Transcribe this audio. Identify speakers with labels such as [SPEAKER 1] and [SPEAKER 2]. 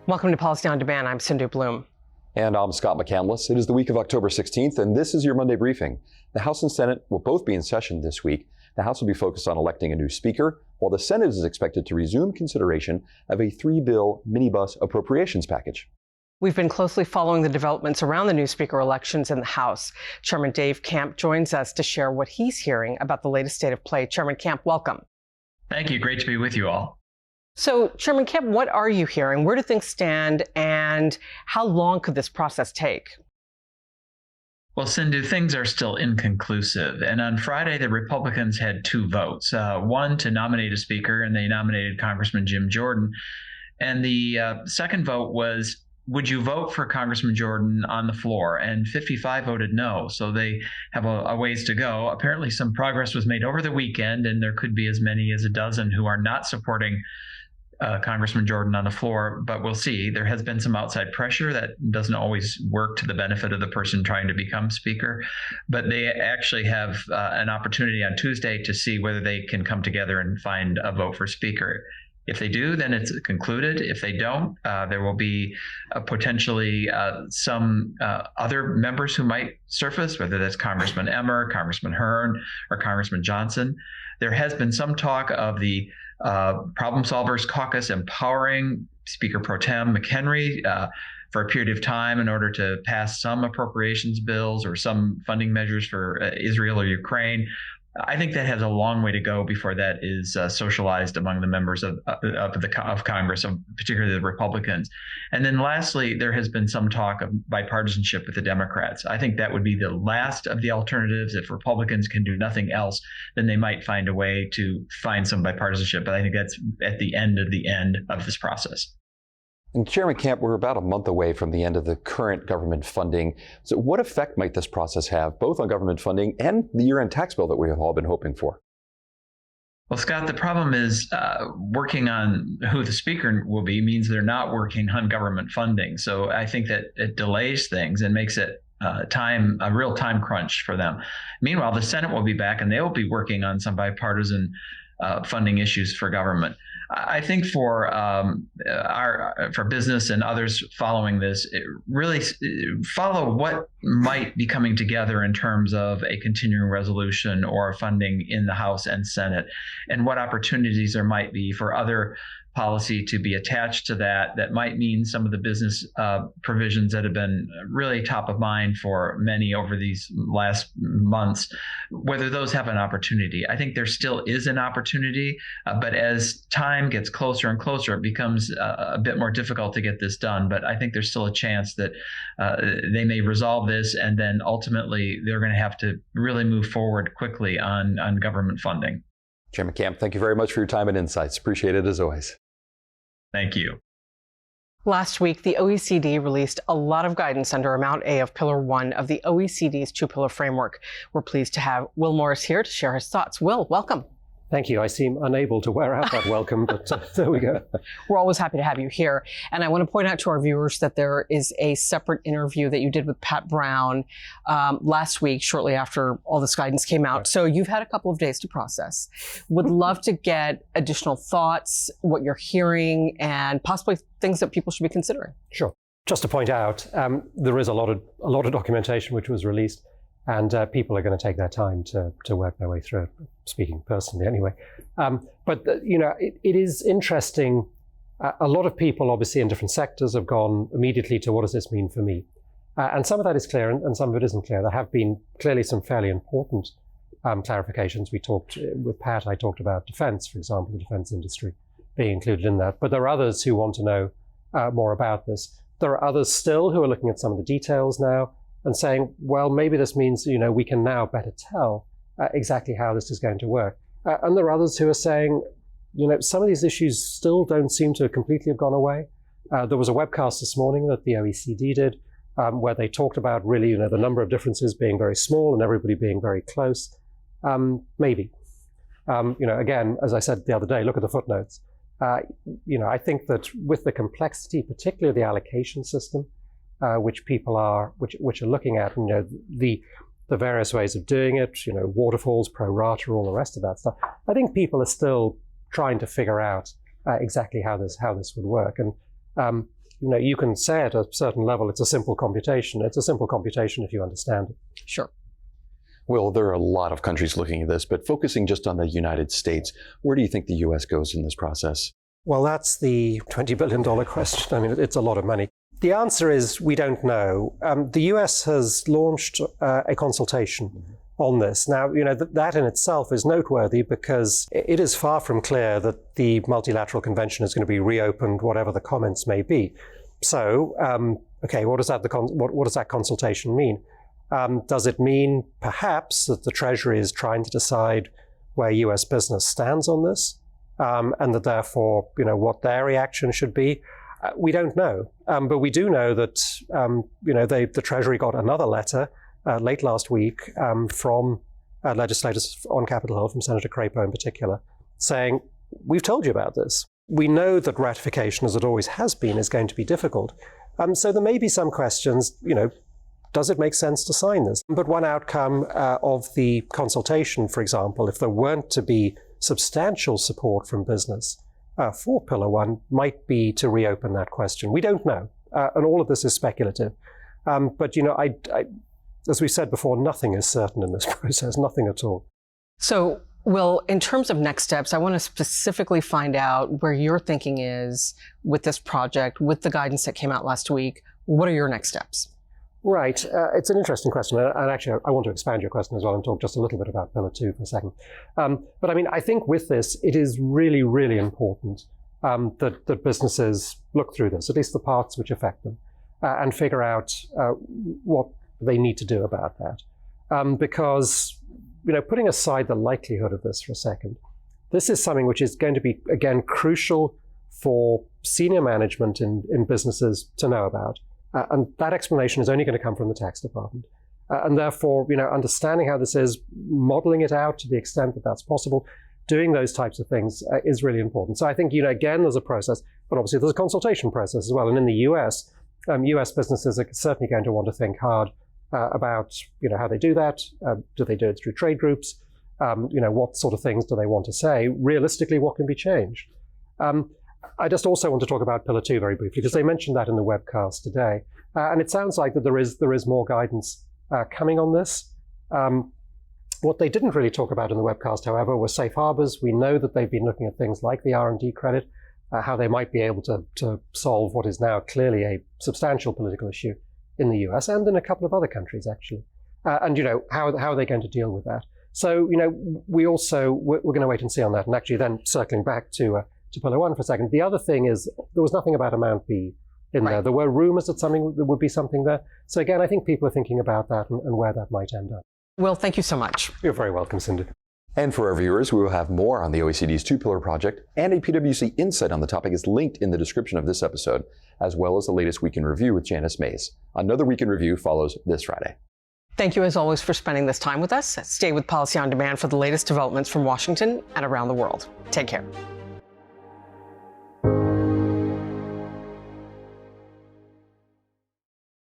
[SPEAKER 1] Welcome to Policy on Demand. I'm Sindhu Blume.
[SPEAKER 2] And I'm Scott McCandless. It is the week of October 16th, and this is your Monday briefing. The House and Senate will both be in session this week. The House will be focused on electing a new speaker, while the Senate is expected to resume consideration of a 3-bill minibus appropriations package.
[SPEAKER 1] We've been closely following the developments around the new speaker elections in the House. Chairman Dave Camp joins us to share what he's hearing about the latest state of play. Chairman Camp, welcome.
[SPEAKER 3] Thank you. Great to be with you all.
[SPEAKER 1] So, Chairman Camp, what are you hearing? Where do things stand, and how long could this process take?
[SPEAKER 3] Well, Sindhu, things are still inconclusive. And on Friday, the Republicans had 2 votes, one to nominate a speaker, and they nominated Congressman Jim Jordan. And the second vote was, would you vote for Congressman Jordan on the floor? And 55 voted no, so they have a ways to go. Apparently, some progress was made over the weekend, and there could be as many as a dozen who are not supporting Congressman Jordan on the floor, but we'll see. There has been some outside pressure that doesn't always work to the benefit of the person trying to become speaker, but they actually have an opportunity on Tuesday to see whether they can come together and find a vote for speaker. If they do, then it's concluded. If they don't, there will be potentially some other members who might surface, whether that's Congressman Emmer, Congressman Hearn, or Congressman Johnson. There has been some talk of the Problem Solvers Caucus empowering Speaker Pro Tem McHenry for a period of time in order to pass some appropriations bills or some funding measures for Israel or Ukraine. I think that has a long way to go before that is socialized among the members of Congress, particularly the Republicans. And then lastly, there has been some talk of bipartisanship with the Democrats. I think that would be the last of the alternatives. If Republicans can do nothing else, then they might find a way to find some bipartisanship. But I think that's at the end of this process.
[SPEAKER 2] And Chairman Camp, we're about a month away from the end of the current government funding. So what effect might this process have, both on government funding and the year-end tax bill that we have all been hoping for?
[SPEAKER 3] Well, Scott, the problem is working on who the speaker will be means they're not working on government funding. So I think that it delays things and makes it a real time crunch for them. Meanwhile, the Senate will be back and they will be working on some bipartisan funding issues for government. I think for business and others following this, really follow what might be coming together in terms of a continuing resolution or funding in the House and Senate, and what opportunities there might be for other policy to be attached to that might mean some of the business provisions that have been really top of mind for many over these last months, whether those have an opportunity. I think there still is an opportunity, but as time gets closer and closer, it becomes a bit more difficult to get this done. But I think there's still a chance that they may resolve this, and then ultimately they're going to have to really move forward quickly on government funding.
[SPEAKER 2] Chairman Camp, thank you very much for your time and insights. Appreciate it as always.
[SPEAKER 3] Thank you.
[SPEAKER 1] Last week, the OECD released a lot of guidance under Amount A of Pillar 1 of the OECD's 2-pillar framework. We're pleased to have Will Morris here to share his thoughts. Will, welcome.
[SPEAKER 4] Thank you. I seem unable to wear out that welcome, but there we go.
[SPEAKER 1] We're always happy to have you here. And I want to point out to our viewers that there is a separate interview that you did with Pat Brown last week, shortly after all this guidance came out. Right. So you've had a couple of days to process. Would love to get additional thoughts, what you're hearing, and possibly things that people should be considering.
[SPEAKER 4] Sure. Just to point out, there is a lot of documentation which was released. And people are going to take their time to work their way through it, speaking personally anyway. But it is interesting. A lot of people, obviously, in different sectors have gone immediately to what does this mean for me? And some of that is clear and some of it isn't clear. There have been clearly some fairly important clarifications. We talked with Pat, I talked about defense, for example, the defense industry being included in that. But there are others who want to know more about this. There are others still who are looking at some of the details now and saying, well, maybe this means, we can now better tell exactly how this is going to work. And there are others who are saying, some of these issues still don't seem to completely have gone away. There was a webcast this morning that the OECD did where they talked about really, the number of differences being very small and everybody being very close. Maybe. Again, as I said the other day, look at the footnotes. I think that with the complexity, particularly the allocation system, which people are looking at, the the various ways of doing it, waterfalls, pro rata, all the rest of that stuff. I think people are still trying to figure out exactly how this would work. And you can say at a certain level it's a simple computation. It's a simple computation if you understand it.
[SPEAKER 1] Sure.
[SPEAKER 2] Well, there are a lot of countries looking at this, but focusing just on the United States, where do you think the U.S. goes in this process?
[SPEAKER 4] Well, that's the $20 billion question. I mean, it's a lot of money. The answer is we don't know. The US has launched a consultation on this. Now, that in itself is noteworthy because it is far from clear that the multilateral convention is going to be reopened, whatever the comments may be. So, what does that consultation mean? Does it mean perhaps that the Treasury is trying to decide where US business stands on this, and that therefore, what their reaction should be? We don't know, but we do know that the Treasury got another letter late last week from legislators on Capitol Hill, from Senator Crapo in particular, saying, we've told you about this. We know that ratification, as it always has been, is going to be difficult. So there may be some questions, does it make sense to sign this? But one outcome of the consultation, for example, if there weren't to be substantial support from business for Pillar 1, might be to reopen that question. We don't know, and all of this is speculative. But as we said before, nothing is certain in this process, nothing at all.
[SPEAKER 1] So, Will, in terms of next steps, I want to specifically find out where your thinking is with this project, with the guidance that came out last week. What are your next steps?
[SPEAKER 4] Right. It's an interesting question. And actually, I want to expand your question as well and talk just a little bit about Pillar 2 for a second. But I mean, I think with this, it is really, really important that businesses look through this, at least the parts which affect them, and figure out what they need to do about that. Because, putting aside the likelihood of this for a second, this is something which is going to be, again, crucial for senior management in businesses to know about. And that explanation is only going to come from the tax department. And therefore, understanding how this is, modeling it out to the extent that that's possible, doing those types of things is really important. So I think, again, there's a process, but obviously there's a consultation process as well. And in the US, US businesses are certainly going to want to think hard about, how they do that. Do they do it through trade groups? What sort of things do they want to say? Realistically, what can be changed? I just also want to talk about Pillar 2 very briefly, because they mentioned that in the webcast today. And it sounds like that there is more guidance coming on this. What they didn't really talk about in the webcast, however, was safe harbors. We know that they've been looking at things like the R&D credit, how they might be able to solve what is now clearly a substantial political issue in the US and in a couple of other countries, actually. And, how are they going to deal with that? So, we're going to wait and see on that. And actually then circling back to Pillar 1 for a second. The other thing is there was nothing about Amount B in there. There were rumors that there would be something there. So again, I think people are thinking about that and where that might end up.
[SPEAKER 1] Will, thank you so much.
[SPEAKER 4] You're very welcome, Sindhu.
[SPEAKER 2] And for our viewers, we will have more on the OECD's two-pillar project, and a PwC insight on the topic is linked in the description of this episode, as well as the latest Week in Review with Janice Mays. Another Week in Review follows this Friday.
[SPEAKER 1] Thank you, as always, for spending this time with us. Stay with Policy on Demand for the latest developments from Washington and around the world. Take care.